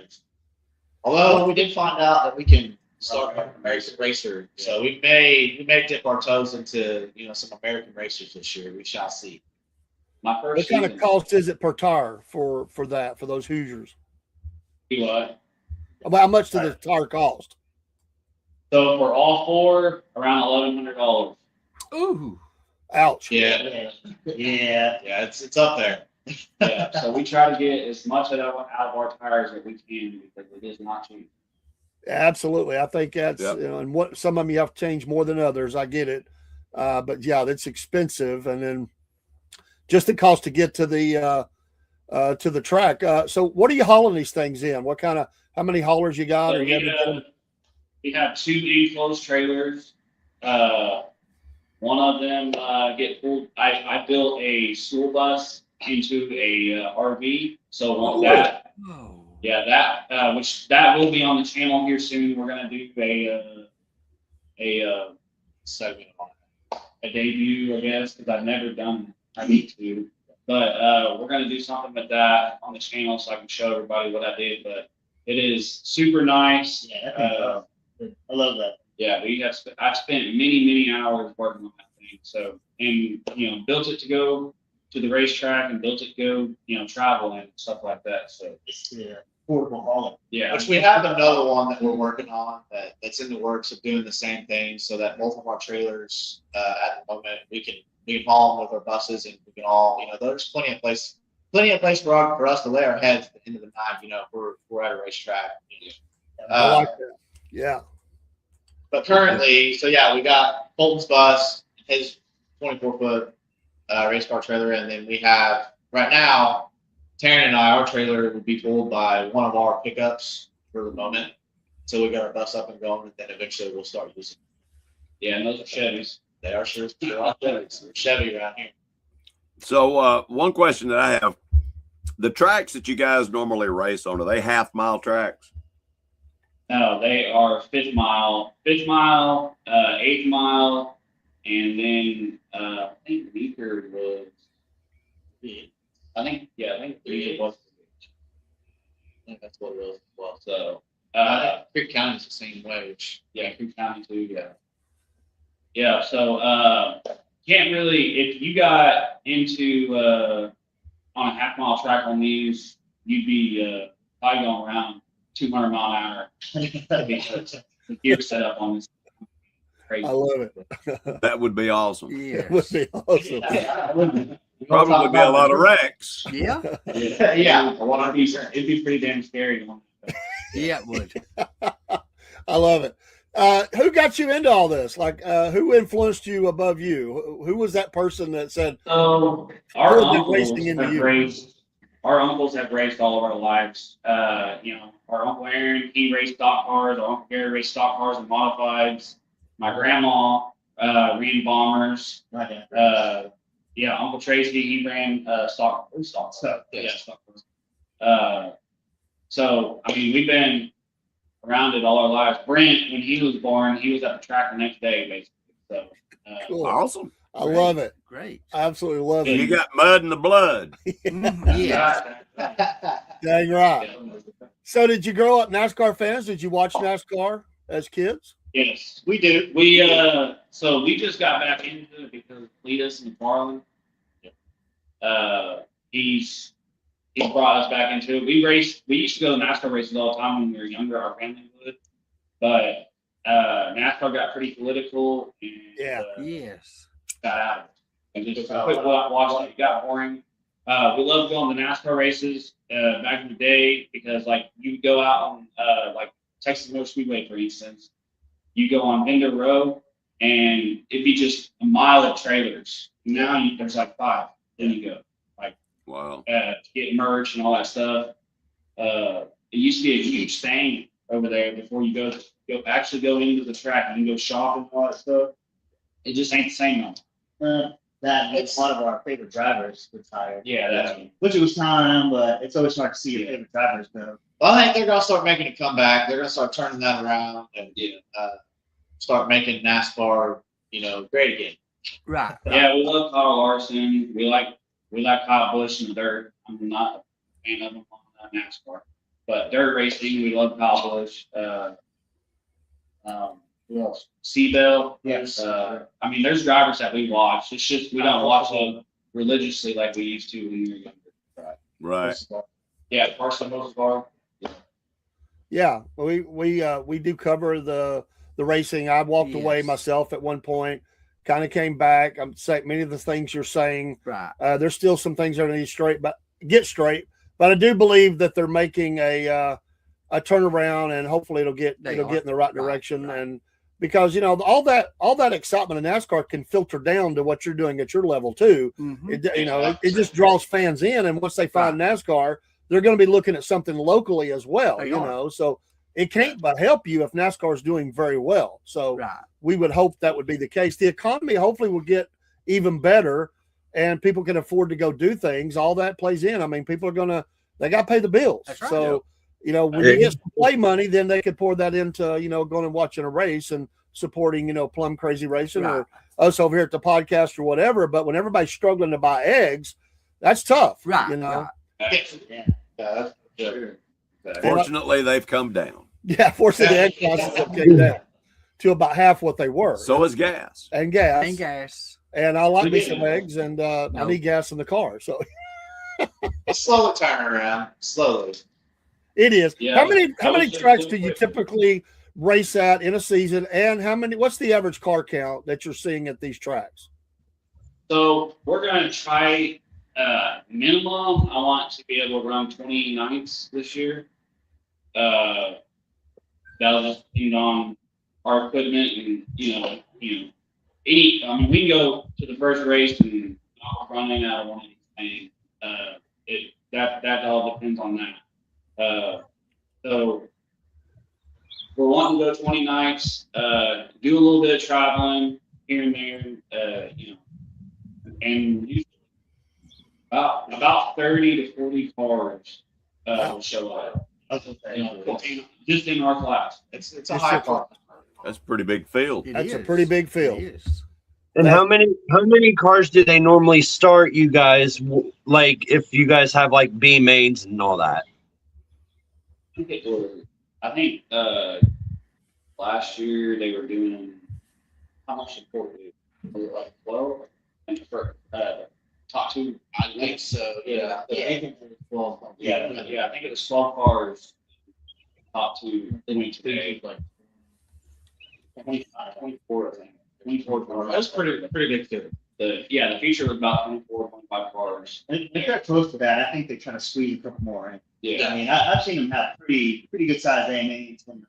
Although we did find out that we can start racer. So we may dip our toes into some American racers this year. We shall see. What kind of cost is it per tire for those Hoosiers? What? How much does the tire cost? So for all four, around $1,100. Ooh. Ouch. Yeah. It's up there. Yeah. So we try to get as much out of our tires as we can because it is not cheap. Absolutely. I think that's, and what some of them you have to change more than others. I get it. But yeah, that's expensive. And then just the cost to get to the track. So what are you hauling these things in? How many haulers you got? So we have 2 enclosed trailers. One of them get pulled. I built a school bus into a RV. So Yeah, that will be on the channel here soon. We're gonna do a segment on it, a debut, I guess, because I've never done. I need to, but we're gonna do something with that on the channel so I can show everybody what I did. But it is super nice. Yeah, I love that. Yeah, I've spent many hours working on that thing. So, and built it to go to the racetrack and built it to go travel and stuff like that. So It's affordable hauling. yeah, Which we have another one that we're working on that's in the works of doing the same thing, so that both of our trailers at the moment we can haul them with our buses, and we can all there's plenty of place for us to lay our heads at the end of the night. If we're at a racetrack. I like that. Yeah. But currently, so yeah, we got Fulton's bus, his 24-foot race car trailer, and then we have right now, Taryn and I, our trailer would be pulled by one of our pickups for the moment. So we got our bus up and going, and then eventually we'll start using. Yeah, and those are Chevys. They are sure they're all Chevys. They're Chevy around here. So one question that I have: the tracks that you guys normally race on, are they half-mile tracks? No, they are fifth mile, 8th mile, and then I think Meeker was. I think Meeker was. I think that's what it was as well. So Creek County's the same way. Which, Creek County too. Yeah. So can't really, if you got into on a half-mile track on these, you'd be probably going around 200 mile an hour. The gear set up on this. Crazy. I love it. That would be awesome. It would be awesome. Probably be a lot of wrecks. Yeah. It'd be pretty damn scary. Yeah, it would. I love it. Who got you into all this? Like, who influenced you above you? Who was that person that said, our uncles have raced all of our lives. Our Uncle Aaron, he raced stock cars. Our Uncle Gary raced stock cars and modifieds. My grandma ran bombers. Uncle Tracy, he ran stock stuff. Yeah, stock cars. So, I mean, we've been around it all our lives. Brent, when he was born, he was at the track the next day, basically. So, cool. Awesome. I love it. Great. I absolutely love You it. got mud in the blood. Yeah. Dang right. So did you grow up NASCAR fans? Did you watch NASCAR as kids? Yes. we do. So we just got back into it because Cletus and McFarland. He brought us back into it. We used to go to NASCAR races all the time when we were younger, our family would. But NASCAR got pretty political and Yes. got out of it. And just quit watching it. It got boring. We loved going to NASCAR races back in the day because like you go out on like Texas Motor Speedway, for instance, you go on Vendor Row and it'd be just a mile of trailers. Now there's like 5. Then you go. Wow. To get merch and all that stuff. It used to be a huge thing over there before you go into the track and go shopping and all that stuff. It just ain't the same now. That makes one of our favorite drivers retired. Yeah, that's Which it was time, but it's always hard to see your favorite drivers go. Well, I think they're gonna start making a comeback. They're gonna start turning that around and start making NASCAR, great again. Right. Yeah, we love Kyle Larson. We like Kyle Busch in the dirt. I'm not a fan of him on NASCAR, but dirt racing, we love Kyle Busch. Who else? Seabell. Yes. I mean, there's drivers that we watch. It's just we don't watch them religiously like we used to when we were younger. Right. Yeah, Carson Motorsport. Yeah, we do cover the racing. I walked away myself at one point, kind of came back. I'm saying many of the things you're saying. Right. There's still some things that need get straight, but I do believe that they're making a turnaround, and hopefully it'll get in the right direction. Right. And because all that excitement in NASCAR can filter down to what you're doing at your level too. Mm-hmm. It just draws fans in, and once they find NASCAR, they're going to be looking at something locally as well. So it can't but help you if NASCAR is doing very well. So we would hope that would be the case. The economy hopefully will get even better, and people can afford to go do things. All that plays in. I mean, people are they got to pay the bills. Right. So You know, when you get some play money, then they could pour that into, you know, going and watching a race and supporting, you know, Plum Crazy Racing or us over here at the podcast or whatever. But when everybody's struggling to buy eggs, that's tough. Right. You know? Yeah, that's sure. Fortunately, they've come down. Yeah, fortunately, the egg prices have came down to about half what they were. So is gas. And gas. And gas. And I like me some eggs, and I need gas in the car. So It's slowly turning around. Slowly. it is. Yeah, how many I was tracks just do you quick. typically race at in a season? And what's the average car count that you're seeing at these tracks? So we're gonna try minimum. I want to be able to run 20 nights this year. That'll just depend on our equipment and any. I mean, we can go to the first race and not running out of one of these things. That all depends on that. So we're wanting to go 20 nights. Do a little bit of traveling here and there. And usually about 30 to 40 cars will show up. Just in our class. It's a high car. That's a pretty big field. That's a pretty big field. It is. And how many cars do they normally start you guys? Like if you guys have like B mains and all that. I think last year they were doing how much support did they do? Like 12 and for top two. I think so. Yeah. I think it was 12. Yeah, I think it was 12 cars. Top two. Then we today like 24, I think. 24 cars. That's pretty big too. The feature was about 24, 25 cars. If they're close to that, I think they're trying to squeeze a couple more in. Yeah. I mean, I've seen them have pretty good size AMAs when the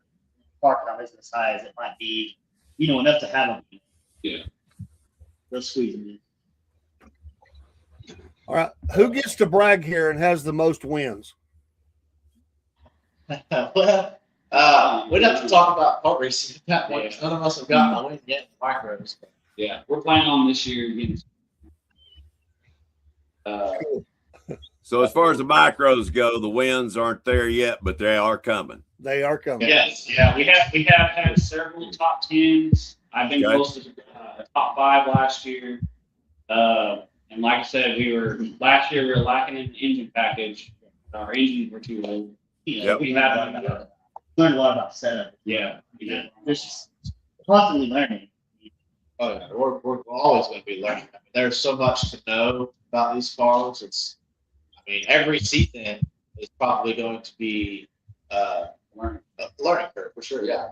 park count isn't as high as it might be, enough to have them. Yeah. They'll squeeze them in. All right. Who gets to brag here and has the most wins? Well, we'd have to talk about kart racing at that point. None of us have gotten a win yet in micros. Yeah, we're planning on this year getting. So as far as the micros go, the wins aren't there yet, but they are coming. They are coming. Yes, yeah, we have had several top tens. I've been Okay. close to top 5 last year. And like I said, last year we were lacking an engine package. Our engines were too old. Yep. We have Learned a lot about setup. yeah. Just constantly learning. Oh, yeah, we're always going to be learning. I mean, there's so much to know about these cars. Every season is probably going to be a learning curve for sure. Yeah.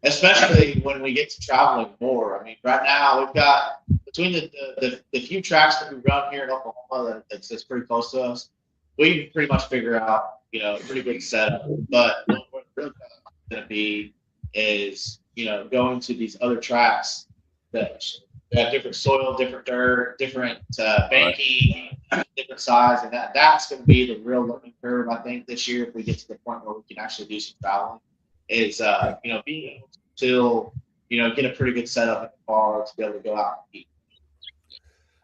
Especially when we get to traveling more. Right now we've got between the few tracks that we run here in Oklahoma that's pretty close to us, we can pretty much figure out, a pretty good setup. But what we're really going to be is, going to these other tracks that have different soil, different dirt, different banking, different size, and that's going to be the real learning curve. I think this year, if we get to the point where we can actually do some traveling, is being able to still get a pretty good setup in the car to be able to go out and compete.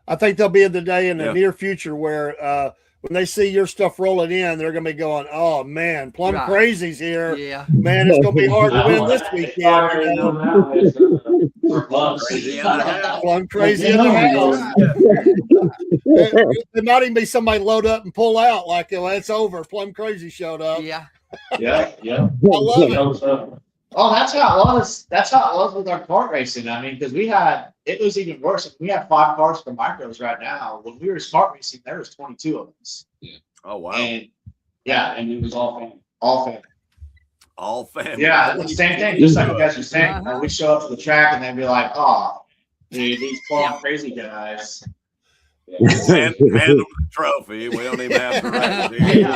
I think there'll be the day in the Yeah. near future where when they see your stuff rolling in, they're going to be going, "Oh man, Plum Right. Crazy's here. Yeah. Man, it's going to be hard to win this weekend." Crazy in the house. Plum Crazy in the house. There might even be somebody load up and pull out like, "Oh, it's over. Plum Crazy showed up." Yeah. Yeah. I love it. Oh, that's how it was. That's how it was with our kart racing. Because it was even worse. We have 5 cars for micros right now. When we were kart racing, there was 22 of us. Oh wow. And And it was all fun. all family. All family. Yeah, it's the same thing. Just like you guys were saying, we show up to the track and they'd be like, "Oh, dude, these Plum Crazy guys." Hand them the trophy. We don't even have to race here.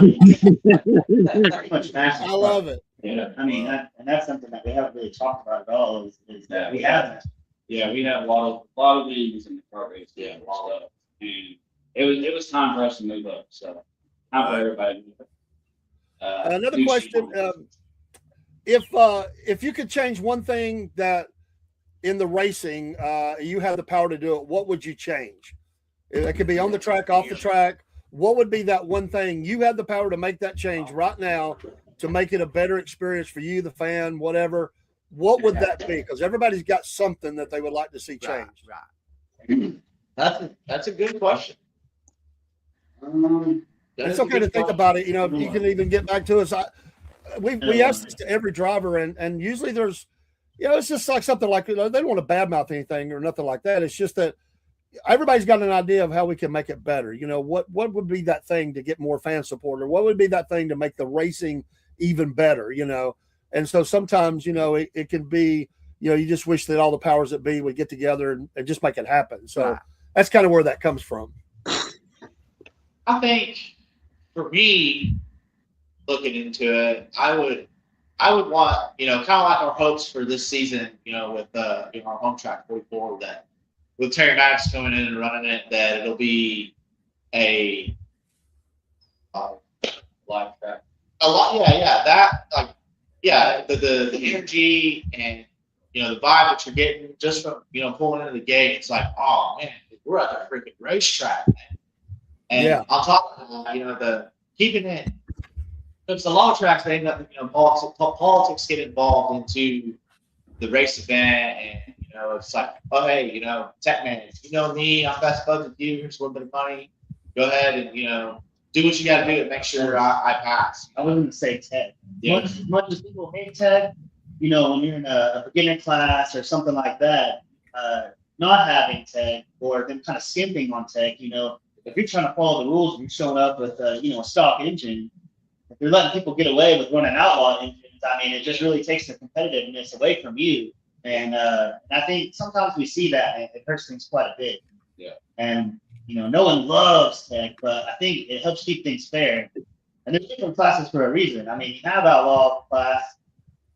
Pretty much massive. I love it. Yeah. And that's something that we haven't really talked about at all. Is that we haven't. Yeah, we had a lot of wins in the car race. Yeah, a lot of, and it was time for us to move up. So time for everybody to move up. Another new question: season. if you could change one thing that in the racing, you have the power to do it, what would you change? It could be on the track, off the track. What would be that one thing you had the power to make that change right now? to make it a better experience for you, the fan, whatever, what would that be? Because everybody's got something that they would like to see changed. Right. That's a good question. It's okay to think about it. You know, if you can even get back to us. We ask this to every driver, and usually there's, you know, it's just like something like, they don't want to badmouth anything or nothing like that. It's just that everybody's got an idea of how we can make it better. You know, what would be that thing to get more fan support, or what would be that thing to make the racing even better, you know? And so sometimes, you know, it can be, you know, you just wish that all the powers that be would get together and just make it happen. So that's kind of where that comes from. I think for me, looking into it, I would want, you know, kind of like our hopes for this season, you know, with you know, our home track 44, that with Terry Maddox coming in and running it, that it'll be a Live track. a lot, yeah, that, like, yeah, the energy and, you know, the vibe that you're getting just from, you know, pulling into the gate. It's like, oh man, we're at the freaking racetrack, man. And on top of that, you know, the keeping it. It's a lot of tracks. They end up, you know, politics get involved into the race event, and you know, it's like, oh hey, you know, tech man, you know me, I'm best buds with you. Here's a little bit of money. Go ahead and, you know, do what you got to do to make sure I pass. I wouldn't say tech. Yeah. Much as people hate tech, you know, when you're in a beginner class or something like that, not having tech or them kind of skimping on tech, you know, if you're trying to follow the rules and you're showing up with you know, a stock engine, if you're letting people get away with running outlaw engines, I mean, it just really takes the competitiveness away from you. And I think sometimes we see that, and it hurts things quite a bit. Yeah. And, you know, no one loves tech, but I think it helps keep things fair. And there's different classes for a reason. I mean, you have outlaw class,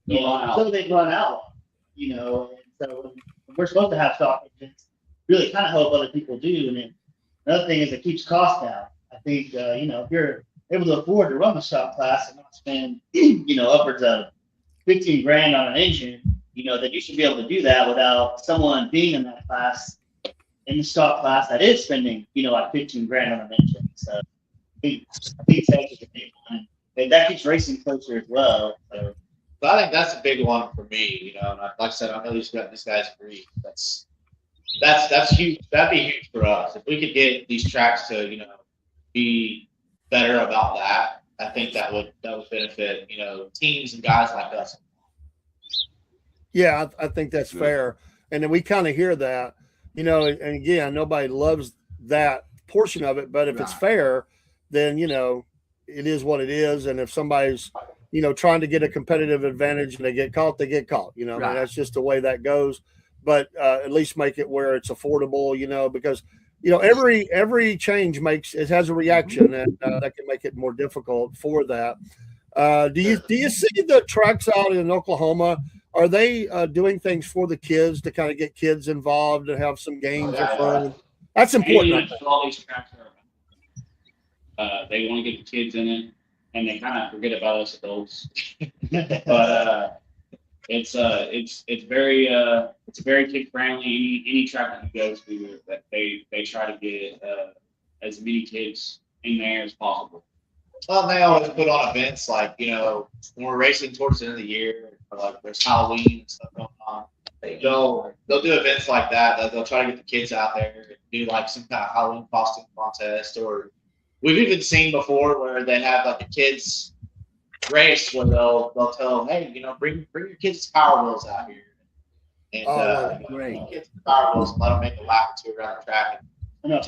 you know, so they run outlaw, you know. And so when we're supposed to have stock engines, really kind of help other people do. And then another thing is it keeps costs down. I think, you know, if you're able to afford to run the stock class and not spend, you know, upwards of 15 grand on an engine, you know, then you should be able to do that without someone being in that class, in the stock class, that is spending, you know, like 15 grand on an engine. So I think tech is a big one. And that keeps racing closer as well. So But I think that's a big one for me, you know. And like I said, I know these guys agree. That's huge. That'd be huge for us if we could get these tracks to, you know, be better about that. I think that would benefit, you know, teams and guys like us. Yeah, I think that's fair. And then we kind of hear that, you know, and again, nobody loves that portion of it, but if it's fair, then, you know, it is what it is. And if somebody's, you know, trying to get a competitive advantage and they get caught, they get caught, you know, I mean, that's just the way that goes. But at least make it where it's affordable, you know, because, you know, every change has a reaction, and that can make it more difficult for that. Do you see the tracks out in Oklahoma? Are they doing things for the kids to kind of get kids involved and have some games or fun? That's important. All these tracks are, they want to get the kids in it, and they kind of forget about us adults. But it's very kid friendly. Any track that you go to, that they try to get as many kids in there as possible. Well, they always put on events like, you know, when we're racing towards the end of the year, or like there's Halloween and stuff going on. They'll do events like that. They'll try to get the kids out there and do like some kind of Halloween costume contest. Or we've even seen before where they have like a kids race where they'll tell them, hey, you know, bring your kids to Power Wheels out here. And great. Kids to Power Wheels and let them make a lap or two around the track. I know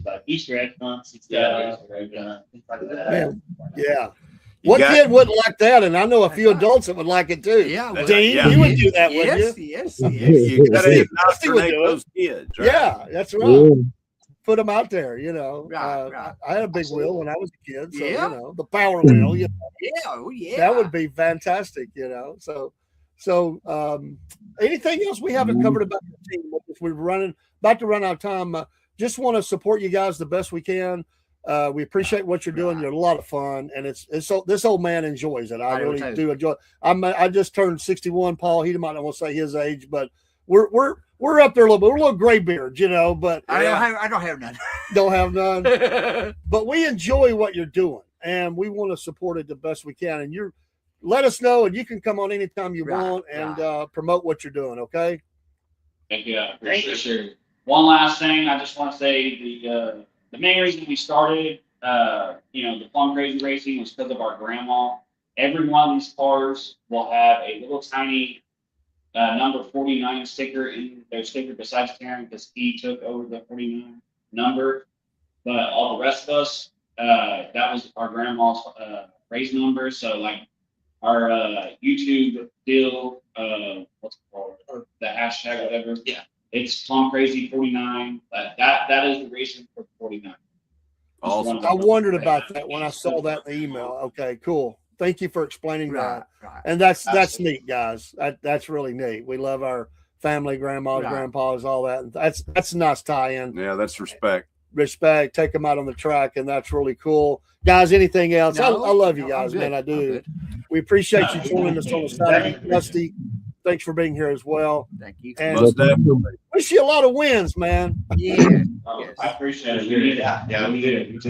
like Easter egg hunts, things like that. Man, yeah. What kid wouldn't like that? And I know a few adults that would like it too. Yeah, Dean, you would do that, wouldn't you? Yes. You gotta Dusty indoctrinate would do it. those kids. Right? Yeah, that's right. Put them out there, you know. Right. I had a big wheel when I was a kid, so Yeah. you know, the power wheel. You know, Yeah. that would be fantastic, you know. So anything else we haven't covered about the team? If we're about to run out of time, just want to support you guys the best we can. We appreciate what you're doing. You're a lot of fun, and it's so this old man enjoys it. I really do enjoy it. I just turned 61. Paul, he might not want to say his age, but we're up there a little bit. We're a little gray beards, you know. But I don't have none. Don't have none. But we enjoy what you're doing, and we want to support it the best we can. And let us know, and you can come on anytime you Right, want and promote what you're doing. Okay. Thank you. I appreciate it. One last thing, I just want to say the main reason we started, the Plum Crazy Racing was because of our grandma. Every one of these cars will have a little tiny number 49 sticker in their sticker besides Karen because he took over the 49 number. But all the rest of us, that was our grandma's race number. So like our YouTube deal, what's it called? The hashtag, whatever. Yeah. It's Plum Crazy 49. That is the racing for 49. Awesome. I wondered about that when I saw that in the email. Okay, cool. Thank you for explaining that. Right. And that's neat, guys. That's really neat. We love our family, grandmas, grandpas, all that. That's a nice tie-in. Yeah, that's respect. Respect. Take them out on the track, and that's really cool, guys. Anything else? No, I love you guys, I'm man. good. I I'm do. good. We appreciate you joining us on the Saturday. Rusty, thanks for being here as well. Thank you. And Most definitely. wish you a lot of wins, man. Yeah. I appreciate it. We need it. Yeah, we did.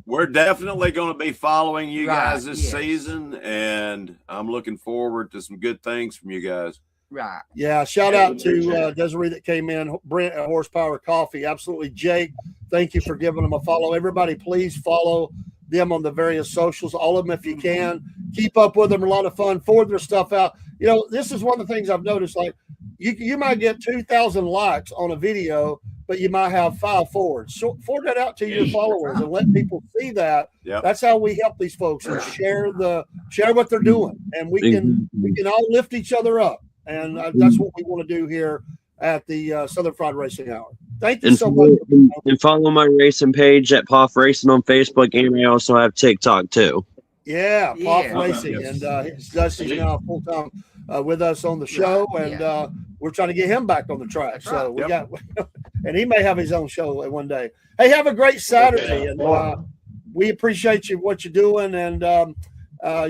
We're definitely going to be following you Right, guys this season, and I'm looking forward to some good things from you guys. Right. Yeah, shout out to Desiree that came in, Brent at Horsepower Coffee. Absolutely, Jake. Thank you for giving them a follow. Everybody, please follow them on the various socials, all of them if you can. Keep up with them. A lot of fun. Forward their stuff out. This is one of the things I've noticed. Like you might get 2,000 likes on a video, but you might have 5 forwards. So forward that out to your followers and let people see that. Yep. That's how we help these folks and share what they're doing, and we can all lift each other up. And that's what we want to do here at the Southern Fried Racing Hour. Thank you so much. And follow my racing page at Poff Racing on Facebook, and I also have TikTok too. Yeah, Poff Yeah. Racing, Yes. and Dusty's now full time with us on the show, and we're trying to get him back on the track. That's So right. we got, and he may have his own show one day. Hey, have a great Saturday, and we appreciate what you're doing, and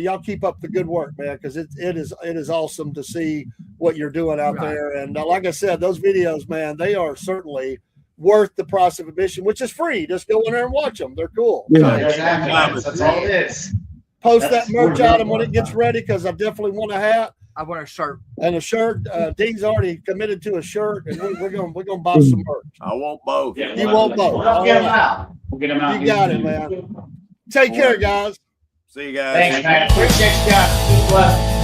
y'all keep up the good work, man, because it is awesome to see what you're doing out there. And like I said, those videos, man, they are certainly worth the price of admission, which is free. Just go in there and watch them. They're cool. Yeah. That's all it is. Post that merch item when it gets ready, because I definitely want a hat I want a shirt. and a shirt. Dean's already committed to a shirt, and we're gonna buy some merch. I want both. Yeah, You want both? We'll get them out. We'll get them out. You got it, man. Take care, guys. See you guys. Thanks, man. Appreciate you guys. Keep blessed.